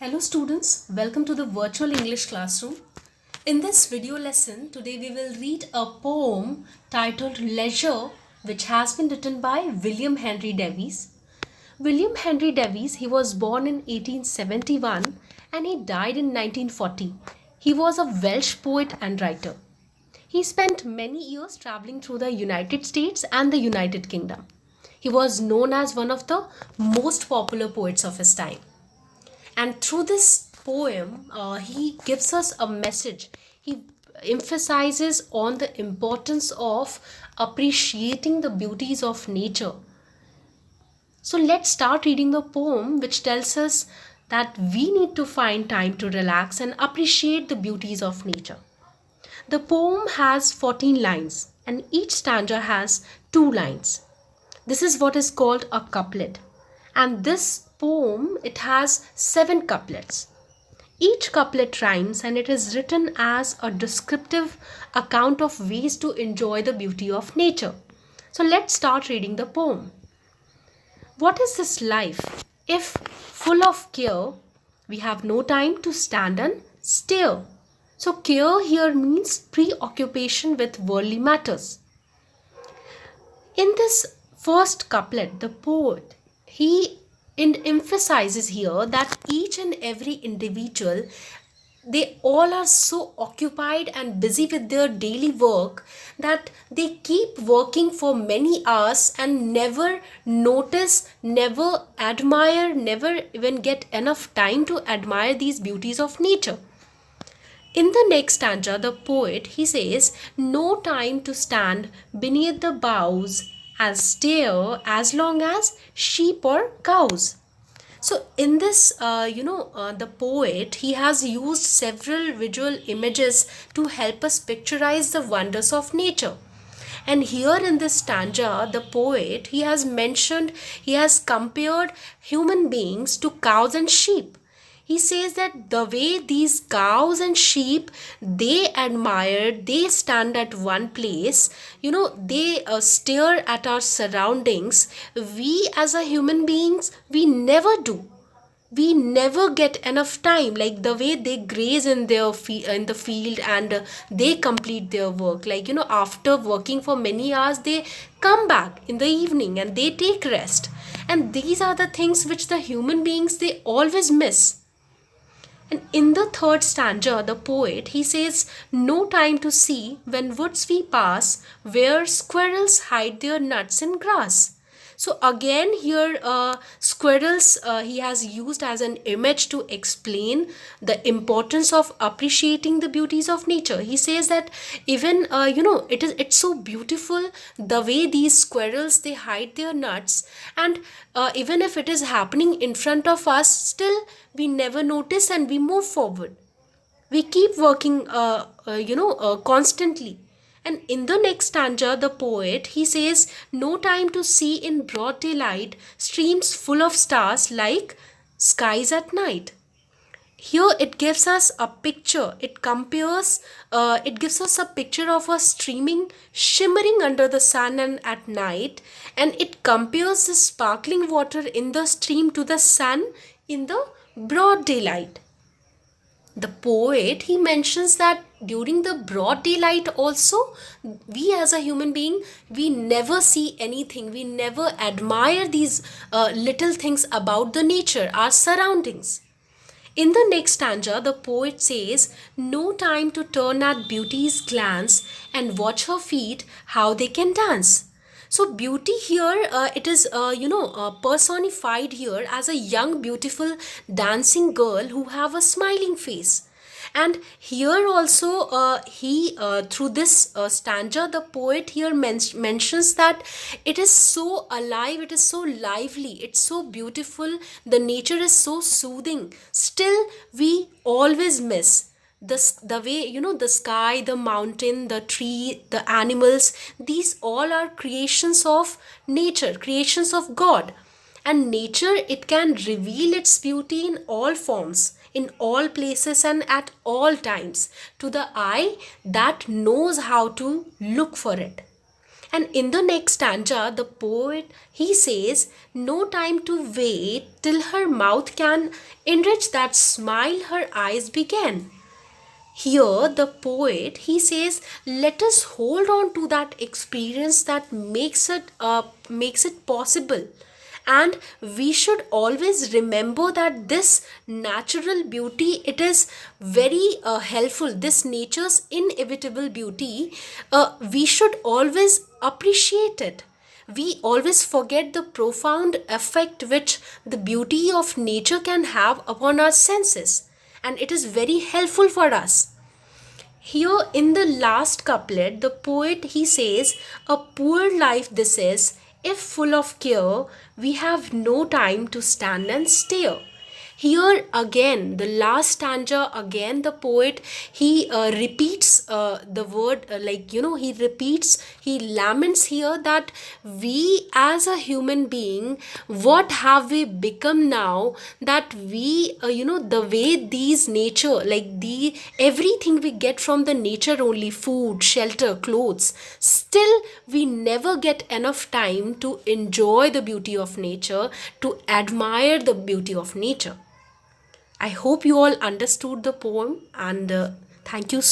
Hello students, welcome to the virtual English classroom. In this video lesson, today we will read a poem titled Leisure, which has been written by William Henry Davies. William Henry Davies, he was born in 1871 and he died in 1940. He was a Welsh poet and writer. He spent many years traveling through the United States and the United Kingdom. He was known as one of the most popular poets of his time. And through this poem, he gives us a message. He emphasizes on the importance of appreciating the beauties of nature. So let's start reading the poem, which tells us that we need to find time to relax and appreciate the beauties of nature. The poem has 14 lines and each stanza has 2 lines. This is what is called a couplet. And this poem, it has 7 couplets. Each couplet rhymes and it is written as a descriptive account of ways to enjoy the beauty of nature. So let's start reading the poem. What is this life? If full of care, we have no time to stand and stare. So care here means preoccupation with worldly matters. In this first couplet, the poet, he emphasizes here that each and every individual, they all are so occupied and busy with their daily work that they keep working for many hours and never notice, never admire, never even get enough time to admire these beauties of nature. In the next stanza, the poet, he says, no time to stand beneath the boughs and stare as long as sheep or cows. So in this, the poet, he has used several visual images to help us picturize the wonders of nature. And here in this stanza, the poet, he has compared human beings to cows and sheep. He says that the way these cows and sheep, they admire, they stand at one place, they stare at our surroundings. We as a human beings, we never do. We never get enough time, like the way they graze in in the field and they complete their work. After working for many hours, they come back in the evening and they take rest. And these are the things which the human beings, they always miss. And in the third stanza, the poet, he says, no time to see when woods we pass, where squirrels hide their nuts in grass. So again here, squirrels, he has used as an image to explain the importance of appreciating the beauties of nature. He says that even, it's so beautiful the way these squirrels, they hide their nuts, and even if it is happening in front of us, still we never notice and we move forward. We keep working, constantly. And in the next stanza, the poet, he says, no time to see in broad daylight, streams full of stars like skies at night. Here it gives us a picture. It gives us a picture of a streaming, shimmering under the sun and at night. And it compares the sparkling water in the stream to the sun in the broad daylight. The poet, he mentions that during the broad daylight also, we as a human being, we never see anything. We never admire these little things about the nature, our surroundings. In the next stanza, the poet says, no time to turn at beauty's glance and watch her feet, how they can dance. So beauty here, it is, personified here as a young, beautiful, dancing girl who have a smiling face. And here also, through this stanza, the poet here mentions that it is so alive, it is so lively, it's so beautiful, the nature is so soothing. Still, we always miss the way, the sky, the mountain, the tree, the animals, these all are creations of nature, creations of God. And nature, it can reveal its beauty in all forms, in all places and at all times, to the eye that knows how to look for it. And in the next stanza, the poet, he says, no time to wait till her mouth can enrich that smile her eyes began. Here, the poet, he says, let us hold on to that experience that makes it possible. And we should always remember that this natural beauty, it is very helpful. This nature's inevitable beauty, we should always appreciate it. We always forget the profound effect which the beauty of nature can have upon our senses, and it is very helpful for us. Here in the last couplet, the poet, he says, a poor life this is, if full of care, we have no time to stand and stare. Here again, the last stanza, again the poet, he repeats the word, he repeats, he laments here that we as a human being, what have we become now, that we, the way these nature, everything we get from the nature only, food, shelter, clothes, still we never get enough time to enjoy the beauty of nature, to admire the beauty of nature. I hope you all understood the poem, and thank you